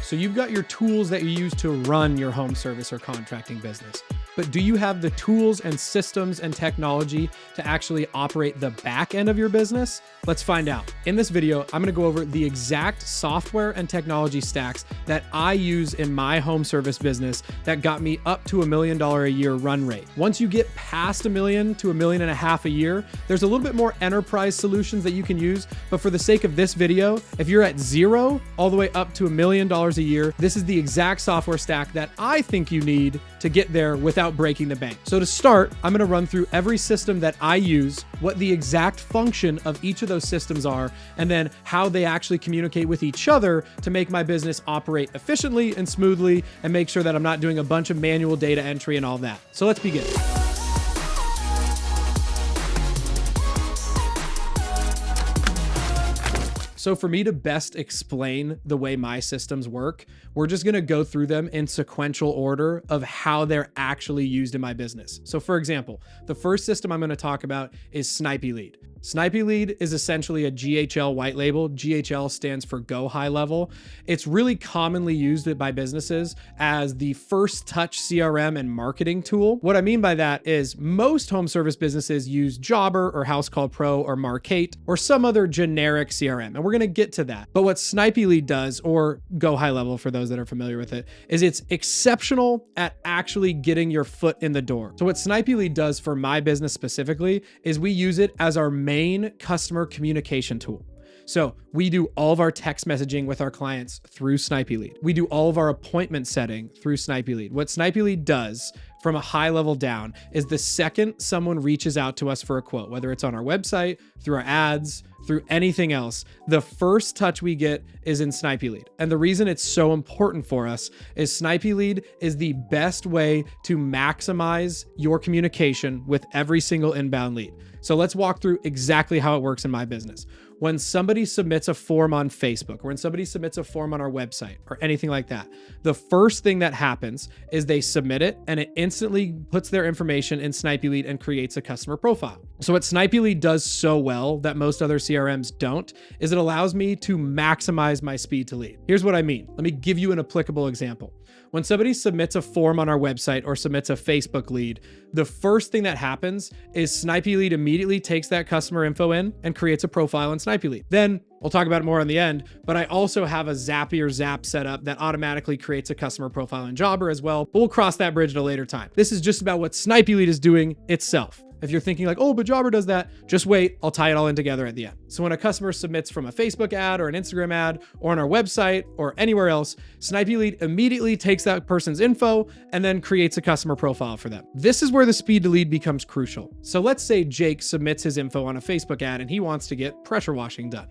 So you've got your tools that you use to run your home service or contracting business. But do you have the tools and systems and technology to actually operate the back end of your business? Let's find out. In this video, I'm gonna go over the exact software and technology stacks that I use in my home service business that got me up to $1 million a year run rate. Once you get past $1 million to $1.5 million a year, there's a little bit more enterprise solutions that you can use. But for the sake of this video, if you're at 0 all the way up to $1 million a year, this is the exact software stack that I think you need to get there without breaking the bank. So to start, I'm gonna run through every system that I use, what the exact function of each of those systems are, and then how they actually communicate with each other to make my business operate efficiently and smoothly and make sure that I'm not doing a bunch of manual data entry and all that. So let's begin. So for me to best explain the way my systems work, we're just gonna go through them in sequential order of how they're actually used in my business. So for example, the first system I'm gonna talk about is Snipy Lead. Snipy Lead is essentially a GHL white label. GHL stands for Go High Level. It's really commonly used by businesses as the first touch CRM and marketing tool. What I mean by that is most home service businesses use Jobber or House Call Pro or Markate or some other generic CRM. And we're going to get to that. But what Snipy Lead does, or Go High Level for those that are familiar with it, is it's exceptional at actually getting your foot in the door. So what Snipy Lead does for my business specifically is we use it as our main customer communication tool. So we do all of our text messaging with our clients through Snipy Lead. We do all of our appointment setting through Snipy Lead. What Snipy Lead does from a high level down is the second someone reaches out to us for a quote, whether it's on our website, through our ads, through anything else, the first touch we get is in Snipy Lead. And the reason it's so important for us is Snipy Lead is the best way to maximize your communication with every single inbound lead. So let's walk through exactly how it works in my business. When somebody submits a form on Facebook, or when somebody submits a form on our website or anything like that, the first thing that happens is they submit it and it instantly puts their information in Snipy Lead and creates a customer profile. So what Snipy Lead does so well that most other CRMs don't is it allows me to maximize my speed to lead. Here's what I mean. Let me give you an applicable example. When somebody submits a form on our website or submits a Facebook lead, the first thing that happens is Snipy Lead immediately takes that customer info in and creates a profile in Snipy Lead. Then we'll talk about it more on the end, but I also have a Zapier Zap set up that automatically creates a customer profile in Jobber as well, but we'll cross that bridge at a later time. This is just about what Snipy Lead is doing itself. If you're thinking like, oh, but Jobber does that, just wait, I'll tie it all in together at the end. So when a customer submits from a Facebook ad or an Instagram ad or on our website or anywhere else, Snipy Lead immediately takes that person's info and then creates a customer profile for them. This is where the speed to lead becomes crucial. So let's say Jake submits his info on a Facebook ad and he wants to get pressure washing done.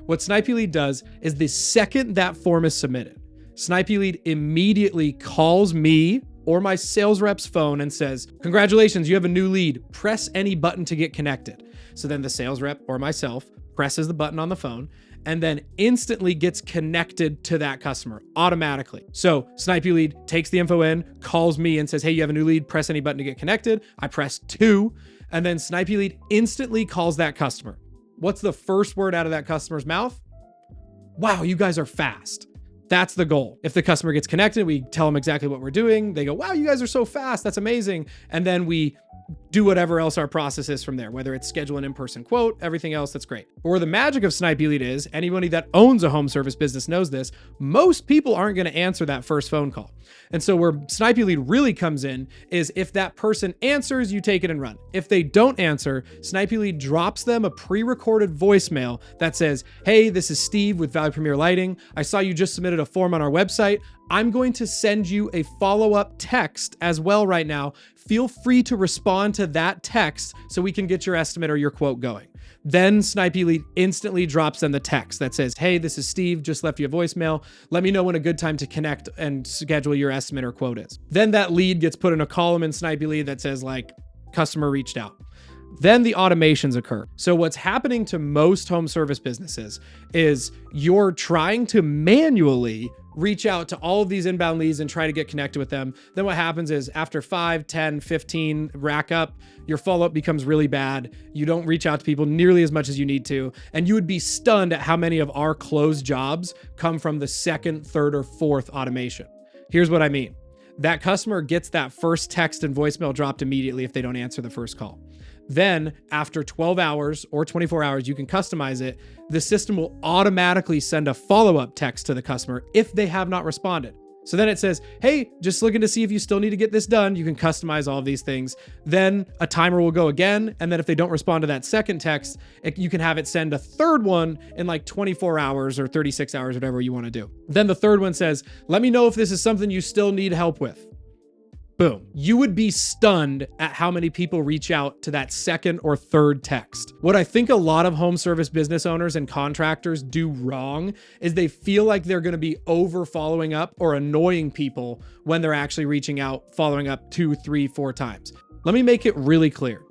What Snipy Lead does is the second that form is submitted, Snipy Lead immediately calls me or my sales rep's phone and says, congratulations, you have a new lead. Press any button to get connected. So then the sales rep or myself presses the button on the phone and then instantly gets connected to that customer automatically. So Snipy Lead takes the info in, calls me and says, hey, you have a new lead, press any button to get connected. I press 2, and then Snipy Lead instantly calls that customer. What's the first word out of that customer's mouth? Wow, you guys are fast. That's the goal. If the customer gets connected, we tell them exactly what we're doing. They go, wow, you guys are so fast. That's amazing. And then we do whatever else our process is from there, whether it's schedule an in-person quote, everything else, that's great. But where the magic of Snipy Lead is, anybody that owns a home service business knows this, most people aren't going to answer that first phone call. And so where Snipy Lead really comes in is if that person answers, you take it and run. If they don't answer, Snipy Lead drops them a pre-recorded voicemail that says, hey, this is Steve with Value Premier Lighting. I saw you just submitted a form on our website. I'm going to send you a follow-up text as well right now. Feel free to respond to that text so we can get your estimate or your quote going. Then Snipy Lead instantly drops them the text that says, hey, this is Steve, just left you a voicemail. Let me know when a good time to connect and schedule your estimate or quote is. Then that lead gets put in a column in Snipy Lead that says like, customer reached out. Then the automations occur. So what's happening to most home service businesses is you're trying to manually reach out to all of these inbound leads and try to get connected with them. Then what happens is after 5, 10, 15 rack up, your follow-up becomes really bad. You don't reach out to people nearly as much as you need to. And you would be stunned at how many of our closed jobs come from the second, third, or fourth automation. Here's what I mean. That customer gets that first text and voicemail dropped immediately if they don't answer the first call. Then after 12 hours or 24 hours, you can customize it. The system will automatically send a follow-up text to the customer if they have not responded. So then it says, hey, just looking to see if you still need to get this done. You can customize all of these things. Then a timer will go again. And then if they don't respond to that second text, you can have it send a third one in like 24 hours or 36 hours, whatever you want to do. Then the third one says, let me know if this is something you still need help with. Boom. You would be stunned at how many people reach out to that second or third text. What I think a lot of home service business owners and contractors do wrong is they feel like they're going to be over following up or annoying people when they're actually reaching out, following up 2, 3, 4 times. Let me make it really clear.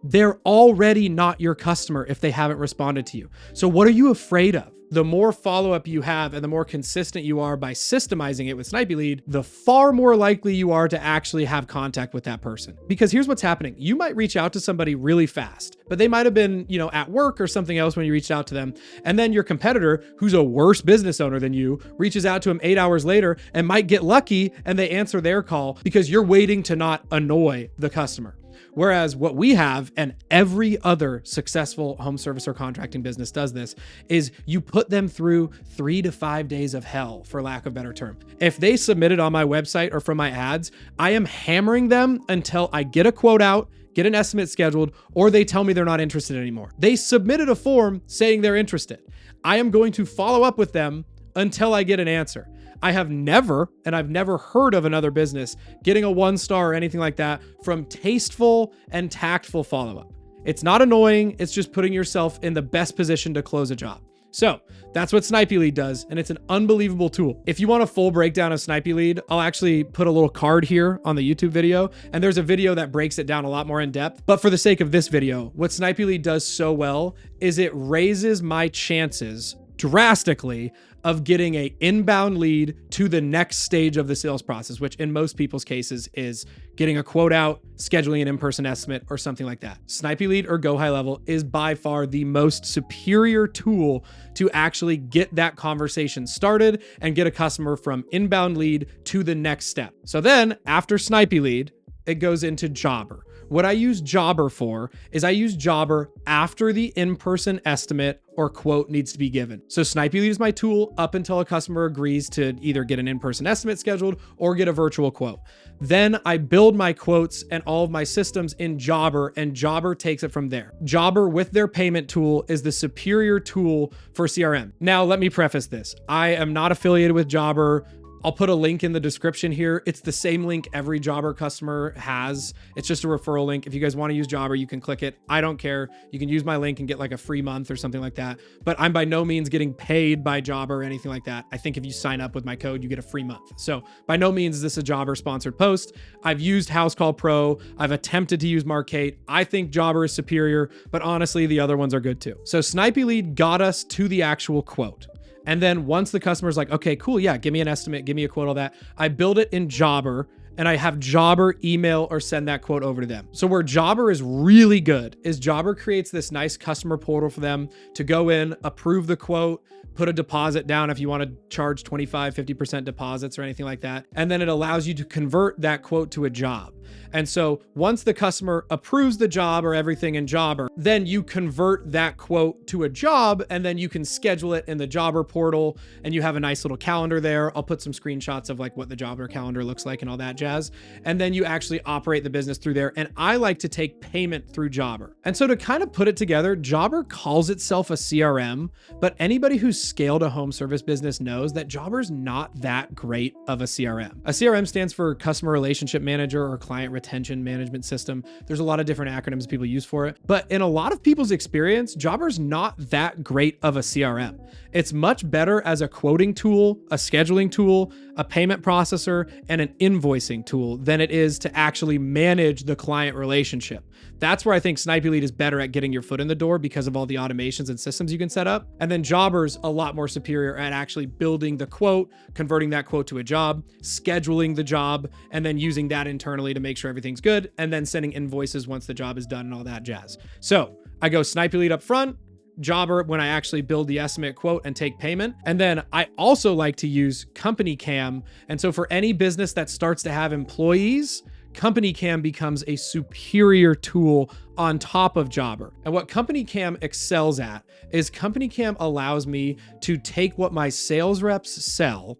They're already not your customer if they haven't responded to you. So what are you afraid of? The more follow-up you have and the more consistent you are by systemizing it with Snipy Lead, the far more likely you are to actually have contact with that person. Because here's what's happening. You might reach out to somebody really fast, but they might have been, at work or something else when you reached out to them. And then your competitor, who's a worse business owner than you, reaches out to them 8 hours later and might get lucky and they answer their call because you're waiting to not annoy the customer. Whereas what we have, and every other successful home service or contracting business does this, is you put them through 3 to 5 days of hell, for lack of a better term. If they submit it on my website or from my ads, I am hammering them until I get a quote out, get an estimate scheduled, or they tell me they're not interested anymore. They submitted a form saying they're interested. I am going to follow up with them until I get an answer. I have never, and I've never heard of another business getting a 1-star or anything like that from tasteful and tactful follow-up. It's not annoying. It's just putting yourself in the best position to close a job. So that's what Snipy Lead does, and it's an unbelievable tool. If you want a full breakdown of Snipy Lead, I'll actually put a little card here on the YouTube video, and there's a video that breaks it down a lot more in depth. But for the sake of this video, what Snipy Lead does so well is it raises my chances drastically of getting an inbound lead to the next stage of the sales process, which in most people's cases is getting a quote out, scheduling an in-person estimate, or something like that. Snipy Lead or Go High Level is by far the most superior tool to actually get that conversation started and get a customer from inbound lead to the next step. So then after Snipy Lead, it goes into Jobber. What I use Jobber for is I use Jobber after the in-person estimate or quote needs to be given. So Snipy Lead is my tool up until a customer agrees to either get an in-person estimate scheduled or get a virtual quote. Then I build my quotes and all of my systems in Jobber, and Jobber takes it from there. Jobber with their payment tool is the superior tool for CRM. Now, let me preface this. I am not affiliated with Jobber. I'll put a link in the description here. It's the same link every Jobber customer has. It's just a referral link. If you guys want to use Jobber, you can click it. I don't care. You can use my link and get like a free month or something like that. But I'm by no means getting paid by Jobber or anything like that. I think if you sign up with my code, you get a free month. So by no means is this a Jobber sponsored post. I've used House Call Pro. I've attempted to use Markate. I think Jobber is superior, but honestly, the other ones are good too. So Snipy Lead got us to the actual quote. And then once the customer's like, okay, cool, yeah, give me an estimate, give me a quote, all that, I build it in Jobber and I have Jobber email or send that quote over to them. So where Jobber is really good is Jobber creates this nice customer portal for them to go in, approve the quote, put a deposit down if you want to charge 25, 50% deposits or anything like that. And then it allows you to convert that quote to a job. And so once the customer approves the job or everything in Jobber, then you convert that quote to a job and then you can schedule it in the Jobber portal and you have a nice little calendar there. I'll put some screenshots of like what the Jobber calendar looks like and all that jazz. And then you actually operate the business through there. And I like to take payment through Jobber. And so to kind of put it together, Jobber calls itself a CRM, but anybody who's scaled a home service business knows that Jobber's not that great of a CRM. A CRM stands for Customer Relationship Manager or Client client retention management system. There's a lot of different acronyms people use for it. But in a lot of people's experience, Jobber's not that great of a CRM. It's much better as a quoting tool, a scheduling tool, a payment processor, and an invoicing tool than it is to actually manage the client relationship. That's where I think Snipy Lead is better at getting your foot in the door because of all the automations and systems you can set up. And then Jobber's a lot more superior at actually building the quote, converting that quote to a job, scheduling the job, and then using that internally to make sure everything's good, and then sending invoices once the job is done and all that jazz. So I go Snipy Lead up front, Jobber when I actually build the estimate quote and take payment. And then I also like to use CompanyCam. And so for any business that starts to have employees, CompanyCam becomes a superior tool on top of Jobber. And what CompanyCam excels at is CompanyCam allows me to take what my sales reps sell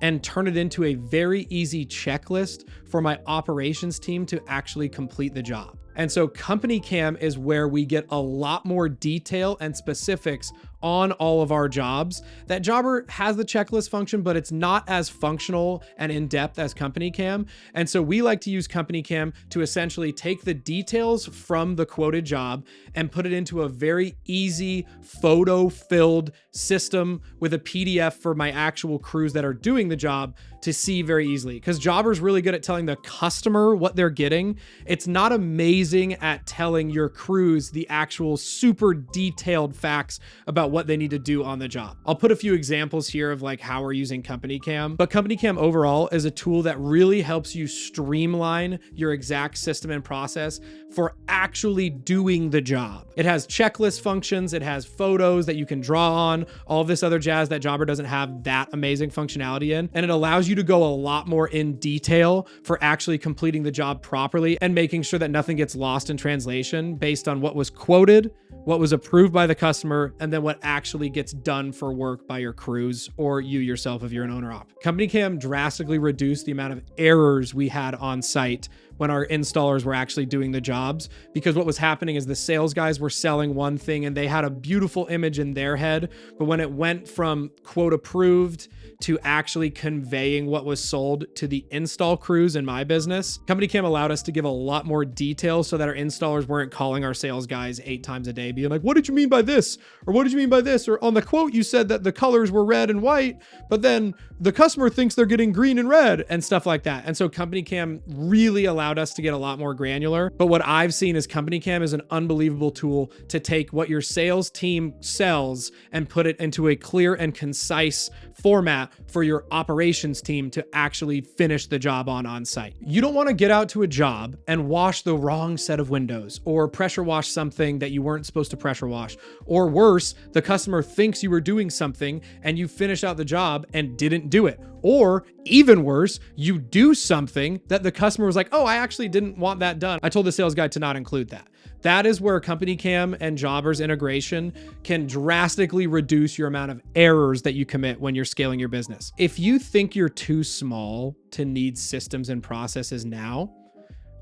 and turn it into a very easy checklist for my operations team to actually complete the job. And so CompanyCam is where we get a lot more detail and specifics on all of our jobs. That Jobber has the checklist function, but it's not as functional and in-depth as CompanyCam. And so we like to use CompanyCam to essentially take the details from the quoted job and put it into a very easy photo-filled system with a PDF for my actual crews that are doing the job to see very easily. Because Jobber's really good at telling the customer what they're getting. It's not amazing at telling your crews the actual super detailed facts about what they need to do on the job. I'll put a few examples here of like how we're using CompanyCam, but CompanyCam overall is a tool that really helps you streamline your exact system and process for actually doing the job. It has checklist functions, it has photos that you can draw on, all of this other jazz that Jobber doesn't have that amazing functionality in, and it allows you to go a lot more in detail for actually completing the job properly and making sure that nothing gets lost in translation based on what was quoted, what was approved by the customer, and then what actually gets done for work by your crews or you yourself if you're an owner op. CompanyCam drastically reduced the amount of errors we had on site when our installers were actually doing the jobs, because what was happening is the sales guys were selling one thing and they had a beautiful image in their head, but when it went from quote approved to actually conveying what was sold to the install crews in my business, CompanyCam allowed us to give a lot more detail so that our installers weren't calling our sales guys 8 times a day being like, what did you mean by this? Or what did you mean by this? Or on the quote, you said that the colors were red and white, but then the customer thinks they're getting green and red and stuff like that. And so CompanyCam really allowed us to get a lot more granular. But what I've seen is CompanyCam is an unbelievable tool to take what your sales team sells and put it into a clear and concise format for your operations team to actually finish the job on site. You don't want to get out to a job and wash the wrong set of windows or pressure wash something that you weren't supposed to pressure wash. Or worse, the customer thinks you were doing something and you finish out the job and didn't do it. Or even worse, you do something that the customer was like, oh, I actually didn't want that done. I told the sales guy to not include that. That is where CompanyCam and Jobber's integration can drastically reduce your amount of errors that you commit when you're scaling your business. If you think you're too small to need systems and processes now,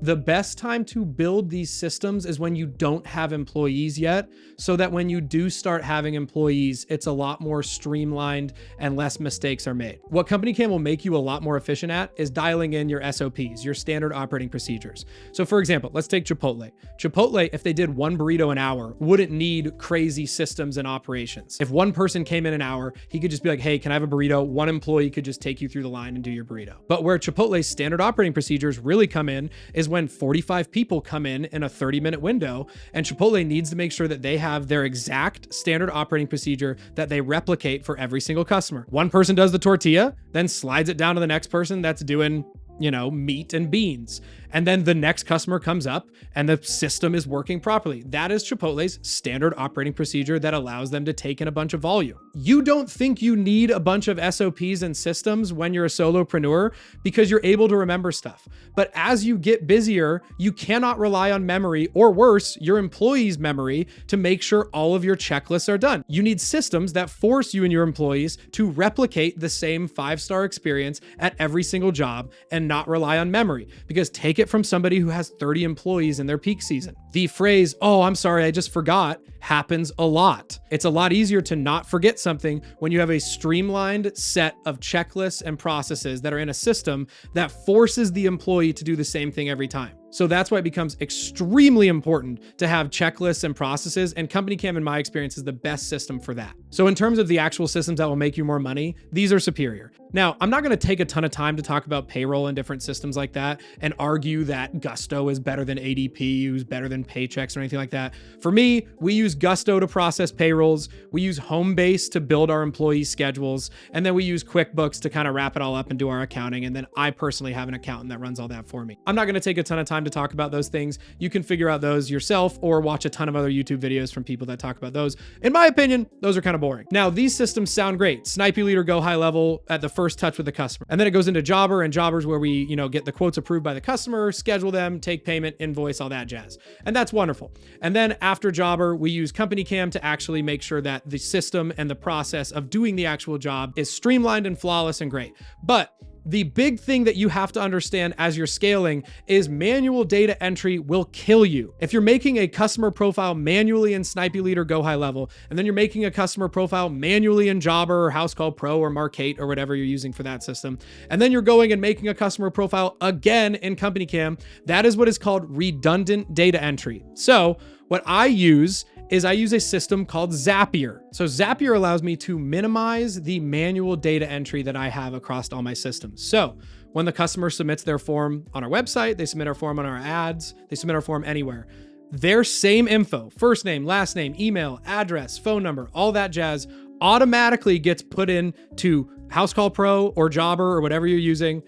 the best time to build these systems is when you don't have employees yet, so that when you do start having employees, it's a lot more streamlined and less mistakes are made. What CompanyCam will make you a lot more efficient at is dialing in your SOPs, your standard operating procedures. So for example, let's take Chipotle. Chipotle, if they did 1 burrito an hour, wouldn't need crazy systems and operations. If one person came in an hour, he could just be like, hey, can I have a burrito? One employee could just take you through the line and do your burrito. But where Chipotle's standard operating procedures really come in is when 45 people come in a 30-minute window, and Chipotle needs to make sure that they have their exact standard operating procedure that they replicate for every single customer. One person does the tortilla, then slides it down to the next person that's doing, you know, meat and beans. And then the next customer comes up and the system is working properly. That is Chipotle's standard operating procedure that allows them to take in a bunch of volume. You don't think you need a bunch of SOPs and systems when you're a solopreneur because you're able to remember stuff. But as you get busier, you cannot rely on memory, or worse, your employees' memory, to make sure all of your checklists are done. You need systems that force you and your employees to replicate the same 5-star experience at every single job and not rely on memory, because take it from somebody who has 30 employees in their peak season. The phrase, oh, I'm sorry, I just forgot, happens a lot. It's a lot easier to not forget something something when you have a streamlined set of checklists and processes that are in a system that forces the employee to do the same thing every time. So that's why it becomes extremely important to have checklists and processes, and CompanyCam, in my experience, is the best system for that. So in terms of the actual systems that will make you more money, these are superior. Now, I'm not going to take a ton of time to talk about payroll and different systems like that and argue that Gusto is better than ADP, who's better than Paychex or anything like that. For me, we use Gusto to process payrolls. We use Homebase to build our employee schedules. And then we use QuickBooks to kind of wrap it all up and do our accounting. And then I personally have an accountant that runs all that for me. I'm not going to take a ton of time to talk about those things. You can figure out those yourself or watch a ton of other YouTube videos from people that talk about those. In my opinion, those are kind of boring. Now, these systems sound great. Snipy Lead or Go High Level at the first touch with the customer. And then it goes into Jobber, and Jobber's where we, get the quotes approved by the customer, schedule them, take payment, invoice, all that jazz. And that's wonderful. And then after Jobber, we use CompanyCam to actually make sure that the system and the process of doing the actual job is streamlined and flawless and great. But the big thing that you have to understand as you're scaling is manual data entry will kill you. If you're making a customer profile manually in Snipy Lead or Go High Level, and then you're making a customer profile manually in Jobber or House Call Pro or Mark8 or whatever you're using for that system, and then you're going and making a customer profile again in CompanyCam, that is what is called redundant data entry. So what I use a system called Zapier. So Zapier allows me to minimize the manual data entry that I have across all my systems. So when the customer submits their form on our website, they submit our form on our ads, they submit our form anywhere, their same info, first name, last name, email, address, phone number, all that jazz automatically gets put into House Call Pro or Jobber or whatever you're using,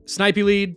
Snipy Lead,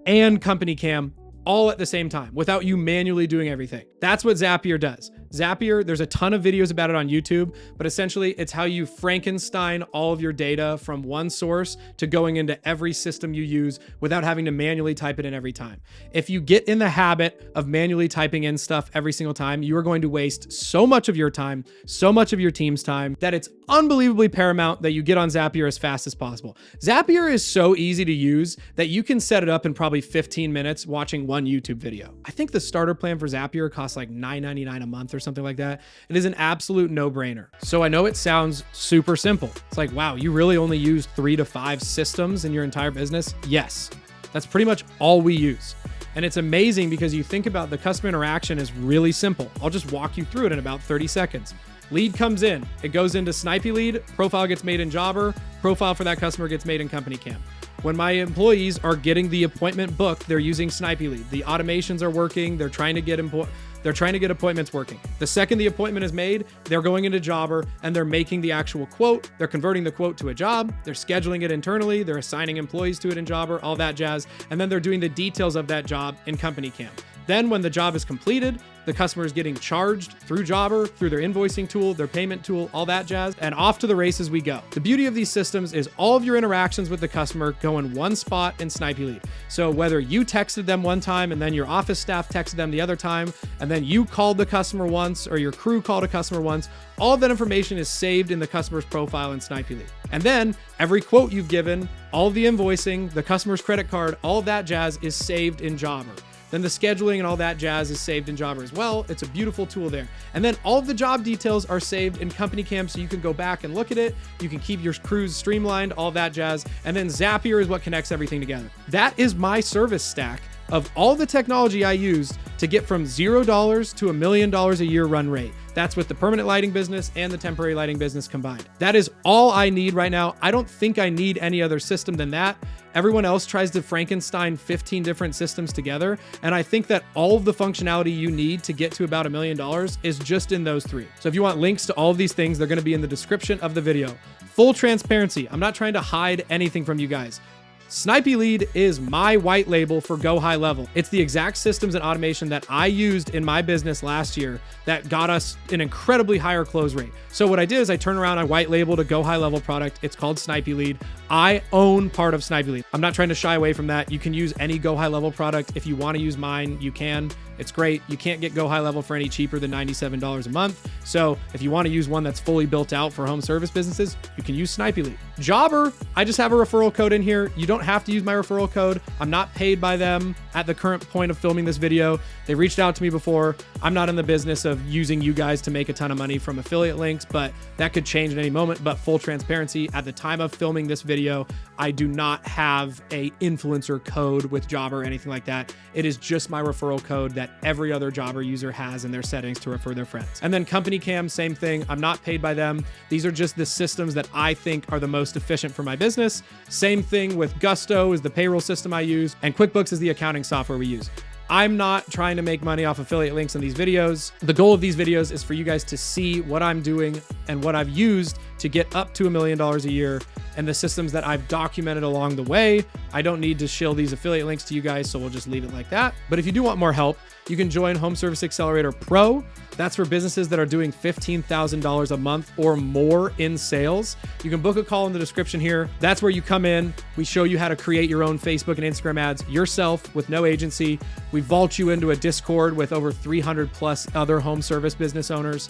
and CompanyCam all at the same time without you manually doing everything. That's what Zapier does. Zapier, there's a ton of videos about it on YouTube, but essentially it's how you Frankenstein all of your data from one source to going into every system you use without having to manually type it in every time. If you get in the habit of manually typing in stuff every single time, you are going to waste so much of your time, so much of your team's time, that it's unbelievably paramount that you get on Zapier as fast as possible. Zapier is so easy to use that you can set it up in probably 15 minutes watching one YouTube video. I think the starter plan for Zapier costs like $9.99 a month or something like that. It is an absolute no-brainer. So I know it sounds super simple. It's like, wow, you really only use 3 to 5 systems in your entire business? Yes, that's pretty much all we use. And it's amazing because you think about the customer interaction is really simple. I'll just walk you through it in about 30 seconds. Lead comes in, it goes into Snipy Lead, profile gets made in Jobber, profile for that customer gets made in CompanyCam. When my employees are getting the appointment booked, they're using Snipy Lead. The automations are working, they're trying to get appointments working. The second the appointment is made, they're going into Jobber and they're making the actual quote. They're converting the quote to a job. They're scheduling it internally. They're assigning employees to it in Jobber, all that jazz. And then they're doing the details of that job in CompanyCam. Then when the job is completed, the customer is getting charged through Jobber, through their invoicing tool, their payment tool, all that jazz, and off to the races we go. The beauty of these systems is all of your interactions with the customer go in one spot in Snipy Lead. So whether you texted them one time and then your office staff texted them the other time, and then you called the customer once or your crew called a customer once, all of that information is saved in the customer's profile in Snipy Lead. And then every quote you've given, all of the invoicing, the customer's credit card, all of that jazz is saved in Jobber. Then the scheduling and all that jazz is saved in Jobber as well. It's a beautiful tool there. And then all of the job details are saved in CompanyCam, so you can go back and look at it. You can keep your crews streamlined, all that jazz. And then Zapier is what connects everything together. That is my service stack of all the technology I used to get from $0 to $1 million a year run rate. That's with the permanent lighting business and the temporary lighting business combined. That is all I need right now. I don't think I need any other system than that. Everyone else tries to Frankenstein 15 different systems together. And I think that all of the functionality you need to get to about $1 million is just in those 3. So if you want links to all of these things, they're going to be in the description of the video. Full transparency. I'm not trying to hide anything from you guys. Snipy Lead is my white label for Go High Level. It's the exact systems and automation that I used in my business last year that got us an incredibly higher close rate. So what I did is I turned around, I white labeled a Go High Level product. It's called Snipy Lead. I own part of Snipy Lead. I'm not trying to shy away from that. You can use any Go High Level product. If you want to use mine, you can. It's great. You can't get Go High Level for any cheaper than $97 a month. So if you want to use one that's fully built out for home service businesses, you can use Snipy Lead. Jobber, I just have a referral code in here. You don't have to use my referral code. I'm not paid by them at the current point of filming this video. They reached out to me before. I'm not in the business of using you guys to make a ton of money from affiliate links, but that could change at any moment. But full transparency, at the time of filming this video, I do not have a influencer code with Jobber or anything like that. It is just my referral code that every other Jobber user has in their settings to refer their friends. And then CompanyCam, same thing. I'm not paid by them. These are just the systems that I think are the most efficient for my business. Same thing with Gusto is the payroll system I use, and QuickBooks is the accounting software we use. I'm not trying to make money off affiliate links in these videos. The goal of these videos is for you guys to see what I'm doing and what I've used to get up to $1 million a year and the systems that I've documented along the way. I don't need to shill these affiliate links to you guys, so we'll just leave it like that. But if you do want more help, you can join Home Service Accelerator Pro. That's for businesses that are doing $15,000 a month or more in sales. You can book a call in the description here. That's where you come in. We show you how to create your own Facebook and Instagram ads yourself with no agency. We vault you into a Discord with over 300 plus other home service business owners.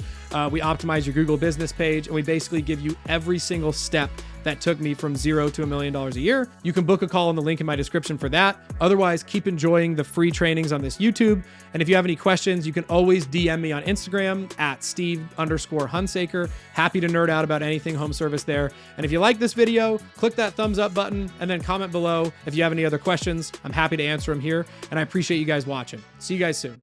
We optimize your Google business page, and we basically give you every single step that took me from $0 to $1 million a year. You can book a call in the link in my description for that. Otherwise, keep enjoying the free trainings on this YouTube. And if you have any questions, you can always DM me on Instagram at Steve_Hunsaker. Happy to nerd out about anything home service there. And if you like this video, click that thumbs up button and then comment below if you have any other questions. I'm happy to answer them here. And I appreciate you guys watching. See you guys soon.